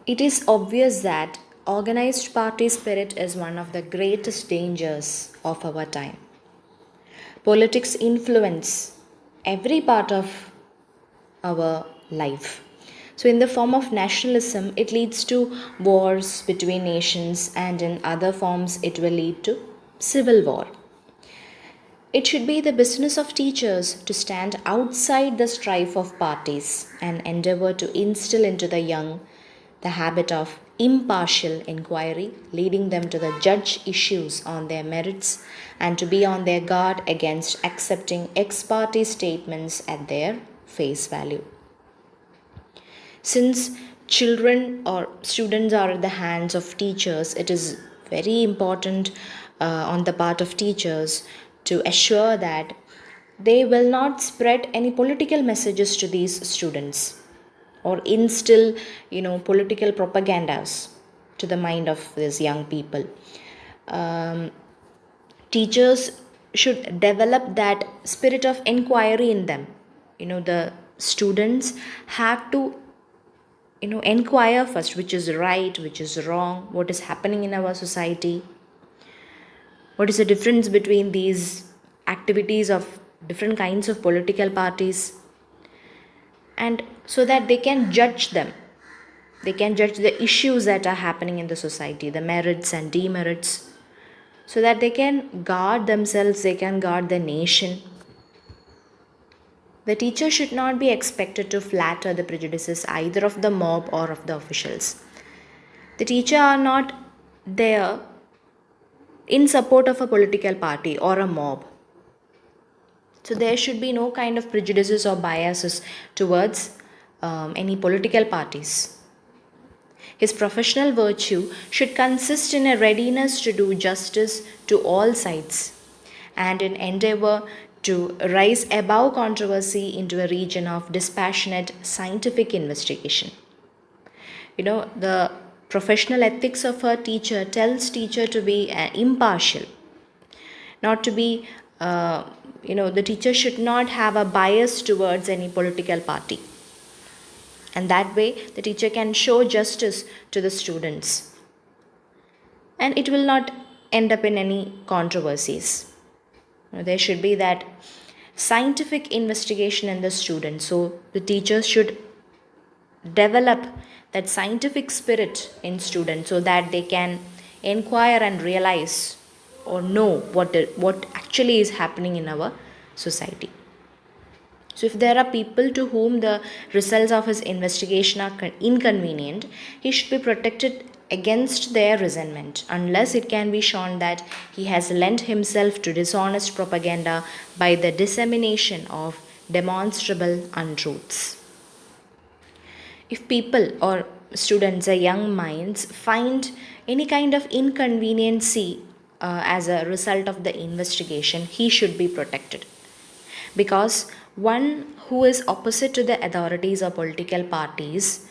It is obvious that organized party spirit is one of the greatest dangers of our time. Politics influence every part of our life. So, in the form of nationalism, it leads to wars between nations, and in other forms, it will lead to civil war. It should be the business of teachers to stand outside the strife of parties and endeavor to instill into the young the habit of impartial inquiry, leading them to the judge issues on their merits and to be on their guard against accepting ex parte statements at their face value. Since children or students are in the hands of teachers, it is very important on the part of teachers to assure that they will not spread any political messages to these students or instill political propagandas to the mind of these young people. um, Teachers should develop that spirit of inquiry in them. The students have to inquire first which is right, which is wrong, what is happening in our society, what is the difference between these activities of different kinds of political parties, and so that they can judge them. They can judge the issues that are happening in the society, the merits and demerits, so that they can guard themselves, they can guard the nation. The teacher should not be expected to flatter the prejudices either of the mob or of the officials. The teacher are not there in support of a political party or a mob. So there should be no kind of prejudices or biases towards any political parties. His professional virtue should consist in a readiness to do justice to all sides and an endeavor to rise above controversy into a region of dispassionate scientific investigation. The professional ethics of a teacher tells teacher to be impartial, not to be the teacher should not have a bias towards any political party, and that way the teacher can show justice to the students and it will not end up in any controversies. There should be that scientific investigation in the students, so the teachers should develop that scientific spirit in students so that they can inquire and realize or know what actually is happening in our society. So if there are people to whom the results of his investigation are inconvenient, he should be protected against their resentment unless it can be shown that he has lent himself to dishonest propaganda by the dissemination of demonstrable untruths. If people or students or young minds find any kind of inconveniency as a result of the investigation, he should be protected, because one who is opposite to the authorities or political parties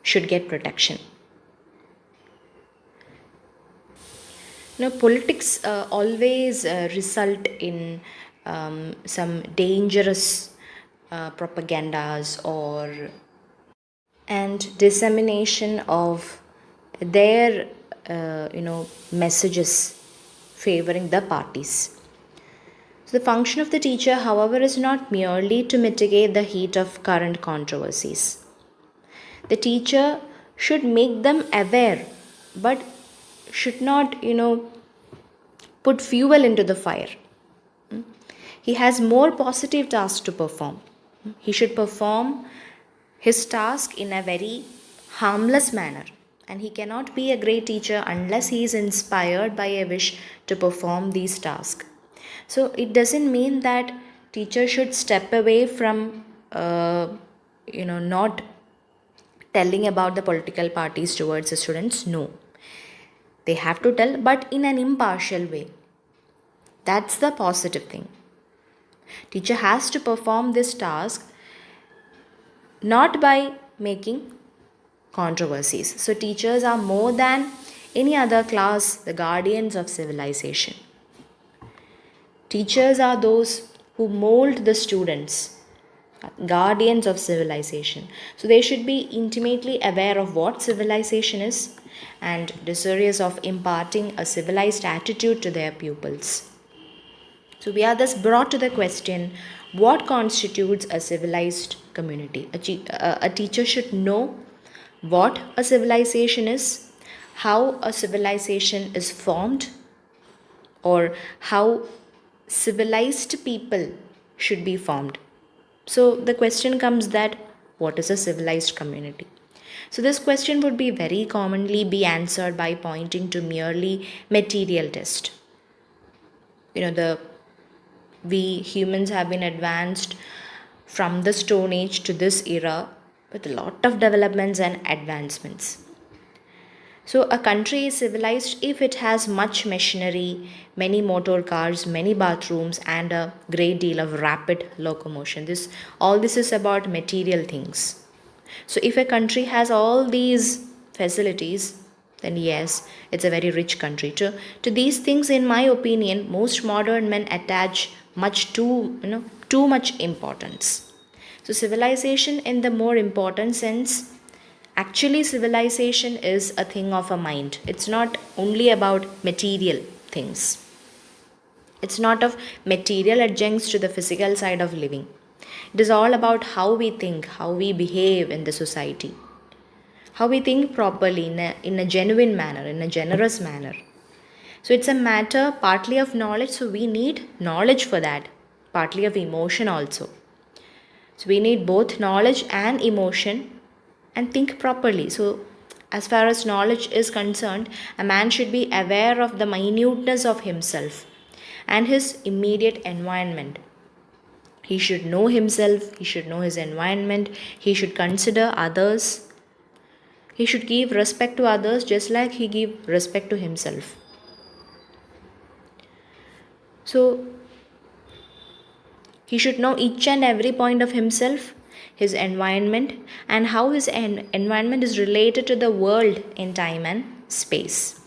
should get protection. Politics always result in some dangerous propagandas or and dissemination of their messages favoring the parties. So the function of the teacher, however, is not merely to mitigate the heat of current controversies. The teacher should make them aware, but should not put fuel into the fire. He has more positive tasks to perform. He should perform his task in a very harmless manner, and he cannot be a great teacher unless he is inspired by a wish to perform these tasks. So it doesn't mean that teacher should step away from not telling about the political parties towards the students. No, they have to tell, but in an impartial way. That's the positive thing. Teacher has to perform this task not by making controversies. So teachers are more than any other class, the guardians of civilization. Teachers are those who mold the students guardians of civilization. So they should be intimately aware of what civilization is and desirous of imparting a civilized attitude to their pupils. So we are thus brought to the question, what constitutes a civilized community? A teacher should know what a civilization is, how a civilization is formed, or how civilized people should be formed. So the question comes that what is a civilized community? So this question would be very commonly be answered by pointing to merely material test. The we humans have been advanced from the stone age to this era with a lot of developments and advancements. So a country is civilized if it has much machinery, many motor cars, many bathrooms, and a great deal of rapid locomotion. This is about material things. So if a country has all these facilities, then yes, it's a very rich country. To these things, in my opinion, most modern men attach too much importance. So civilization in the more important sense, actually civilization is a thing of a mind. It's not only about material things. It's not of material adjuncts to the physical side of living. It is all about how we think, how we behave in the society, how we think properly in a genuine manner, in a generous manner. So it's a matter partly of knowledge, so we need knowledge for that, partly of emotion also. So we need both knowledge and emotion and think properly. So as far as knowledge is concerned, a man should be aware of the minuteness of himself and his immediate environment. He should know himself, he should know his environment, he should consider others. He should give respect to others just like he give respect to himself. So he should know each and every point of himself, his environment, and how his environment is related to the world in time and space.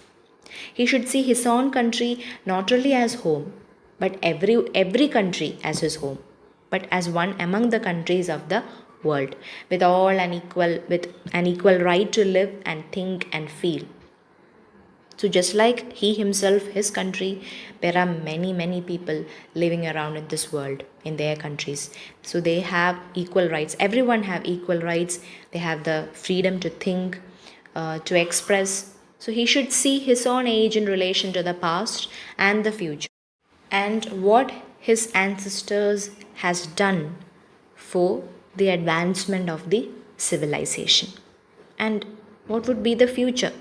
He should see his own country not only as home, but every country as his home, but as one among the countries of the world, with an equal right to live and think and feel. So just like he himself, his country, there are many people living around in this world, in their countries. So they have equal rights. Everyone have equal rights. They have the freedom to think, to express. So he should see his own age in relation to the past and the future, and what his ancestors has done for the advancement of the civilization, and what would be the future.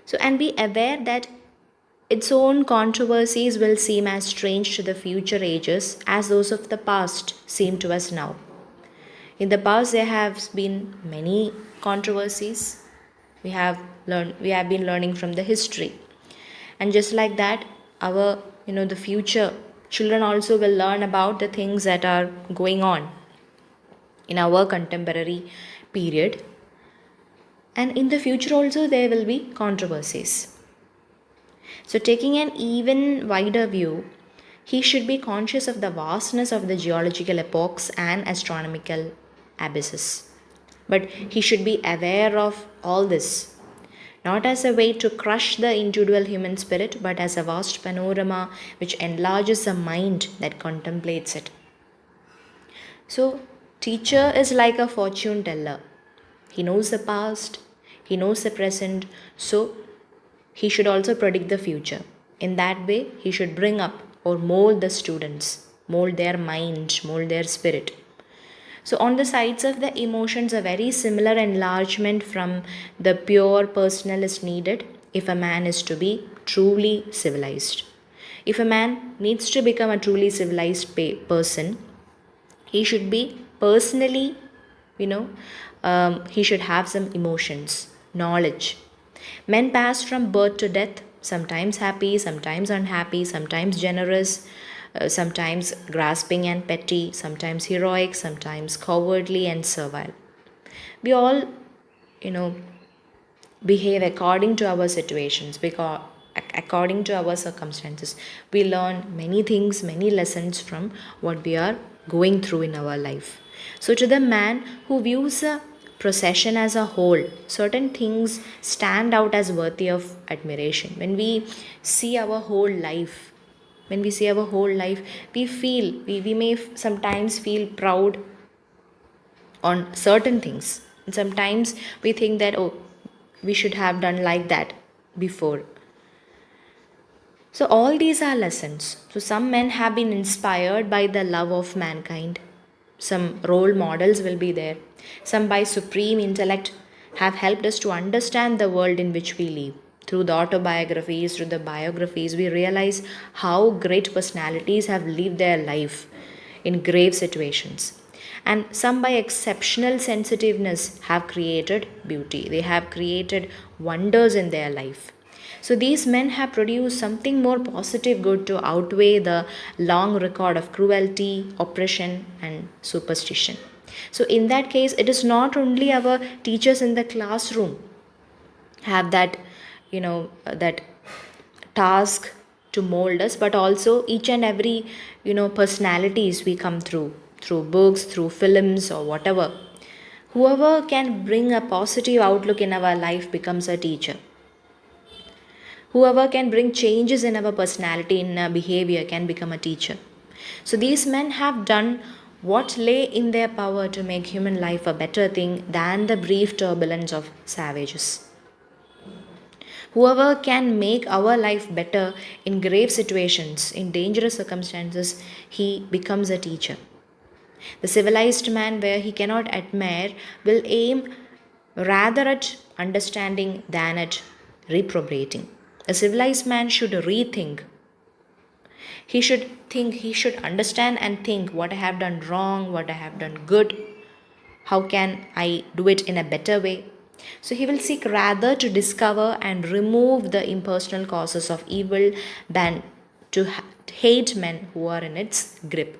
So, and be aware that its own controversies will seem as strange to the future ages as those of the past seem to us now. In the past, there have been many controversies. We have been learning from the history, and just like that, the future children also will learn about the things that are going on in our contemporary period, and in the future also there will be controversies. So taking an even wider view, he should be conscious of the vastness of the geological epochs and astronomical abysses, but he should be aware of all this not as a way to crush the individual human spirit, but as a vast panorama which enlarges the mind that contemplates it. So teacher is like a fortune teller. He knows the past, he knows the present, so he should also predict the future. In that way, he should bring up or mold the students, mold their mind, mold their spirit. So, on the sides of the emotions, a very similar enlargement from the pure personal is needed if a man is to be truly civilized. If a man needs to become a truly civilized person, he should be personally, he should have some emotions, knowledge. Men pass from birth to death, sometimes happy, sometimes unhappy, sometimes generous, sometimes grasping and petty, sometimes heroic, sometimes cowardly and servile. We all, behave according to our situations, because according to our circumstances. We learn many things, many lessons from what we are going through in our life. So, to the man who views a procession as a whole, certain things stand out as worthy of admiration. When we see our whole life, we may sometimes feel proud on certain things. And sometimes we think that, oh, we should have done like that before. So, all these are lessons. So, some men have been inspired by the love of mankind. Some role models will be there. Some by supreme intellect have helped us to understand the world in which we live. Through the autobiographies, through the biographies, we realize how great personalities have lived their life in grave situations. And some by exceptional sensitiveness have created beauty. They have created wonders in their life. So these men have produced something more positive good to outweigh the long record of cruelty, oppression, and superstition. So in that case, it is not only our teachers in the classroom have that, that task to mold us, but also each and every, personalities we come through books, through films, or whatever. Whoever can bring a positive outlook in our life becomes a teacher. Whoever can bring changes in our personality, in our behavior, can become a teacher. So these men have done what lay in their power to make human life a better thing than the brief turbulence of savages. Whoever can make our life better in grave situations, in dangerous circumstances, he becomes a teacher. The civilized man, where he cannot admire, will aim rather at understanding than at reprobating. A civilized man should rethink. He should think, he should understand and think what I have done wrong, what I have done good, how can I do it in a better way. So he will seek rather to discover and remove the impersonal causes of evil than to hate men who are in its grip.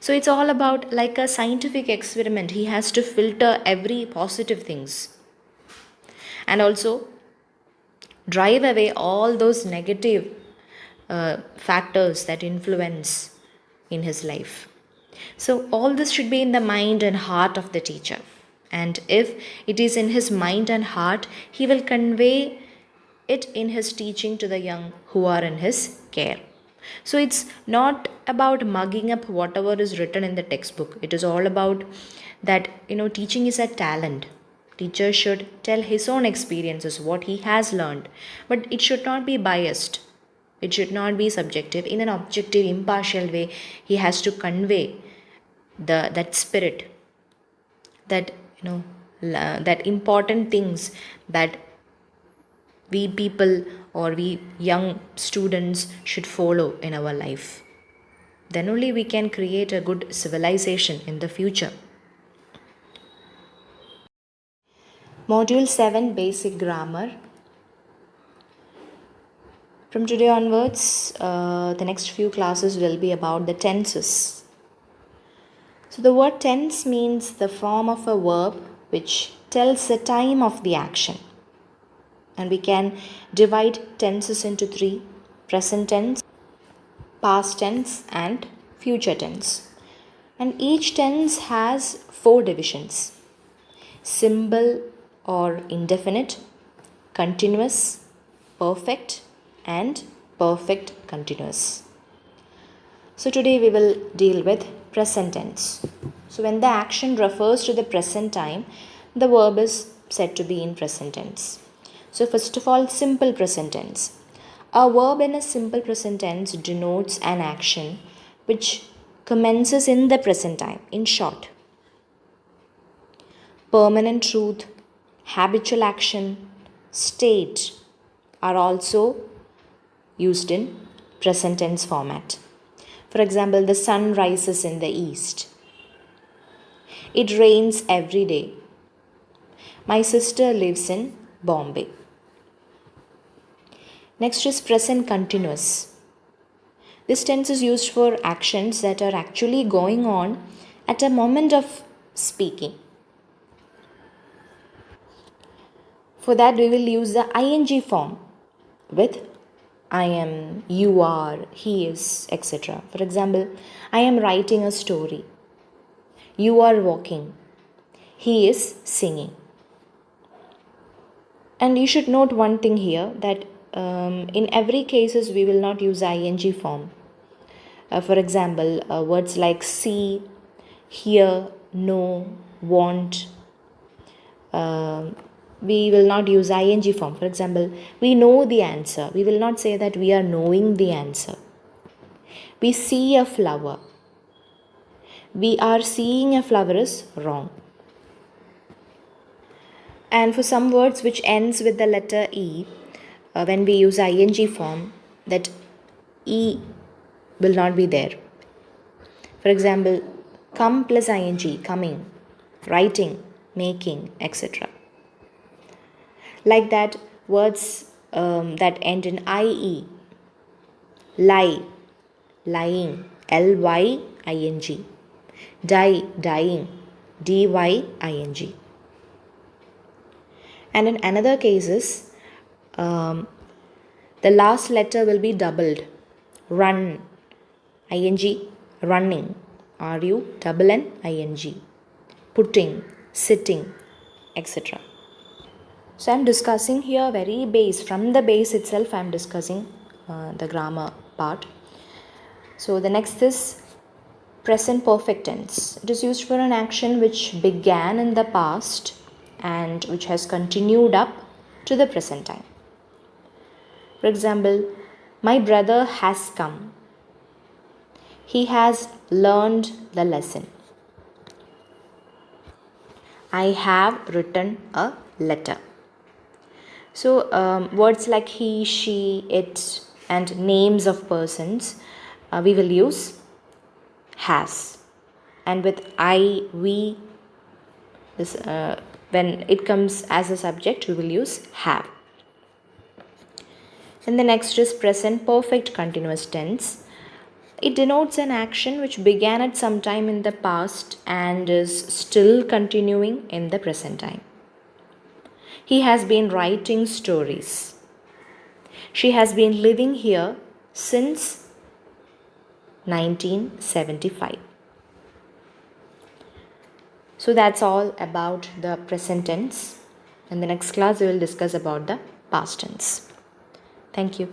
So it's all about like a scientific experiment. He has to filter every positive things and also drive away all those negative factors that influence in his life. So all this should be in the mind and heart of the teacher. And if it is in his mind and heart, he will convey it in his teaching to the young who are in his care. So it's not about mugging up whatever is written in the textbook. It is all about that, teaching is a talent. Teacher should tell his own experiences, what he has learned, but it should not be biased. It should not be subjective. In an objective, impartial way, he has to convey that spirit, that that important things that we people or we young students should follow in our life. Then only we can create a good civilization in the future. Module 7, Basic Grammar. From today onwards, the next few classes will be about the tenses. So the word tense means the form of a verb which tells the time of the action. And we can divide tenses into 3: present tense, past tense, and future tense. And each tense has 4 divisions: simple or indefinite, continuous, perfect, and perfect continuous. So today we will deal with present tense. So when the action refers to the present time, the verb is said to be in present tense. So first of all, simple present tense. A verb in a simple present tense denotes an action which commences in the present time. In short, permanent truth, habitual action, state are also used in present tense format. For example, the sun rises in the east. It rains every day. My sister lives in Bombay. Next is present continuous. This tense is used for actions that are actually going on at a moment of speaking. For that, we will use the ing form with I am, you are, he is, etc. For example, I am writing a story. You are walking. He is singing. And you should note one thing here, that in every cases we will not use ing form. For example, words like see, hear, know, want, we will not use ing form. For example, we know the answer. We will not say that we are knowing the answer. We see a flower. We are seeing a flower is wrong. And for some words which ends with the letter E, when we use ing form, that E will not be there. For example, come plus ing, coming, writing, making, etc. Like that, words that end in ie, lie, lying, lying, die, dying, dying. And in another cases, the last letter will be doubled. Run, ing, running, ru, double n, ing, putting, sitting, etc. So I'm discussing here very base. From the base itself, I'm discussing the grammar part. So the next is present perfect tense. It is used for an action which began in the past and which has continued up to the present time. For example, my brother has come. He has learned the lesson. I have written a letter. So words like he, she, it, and names of persons, we will use has. And with I, we, this, when it comes as a subject, we will use have. And the next is present perfect continuous tense. It denotes an action which began at some time in the past and is still continuing in the present time. He has been writing stories. She has been living here since 1975. So that's all about the present tense. In the next class, we will discuss about the past tense. Thank you.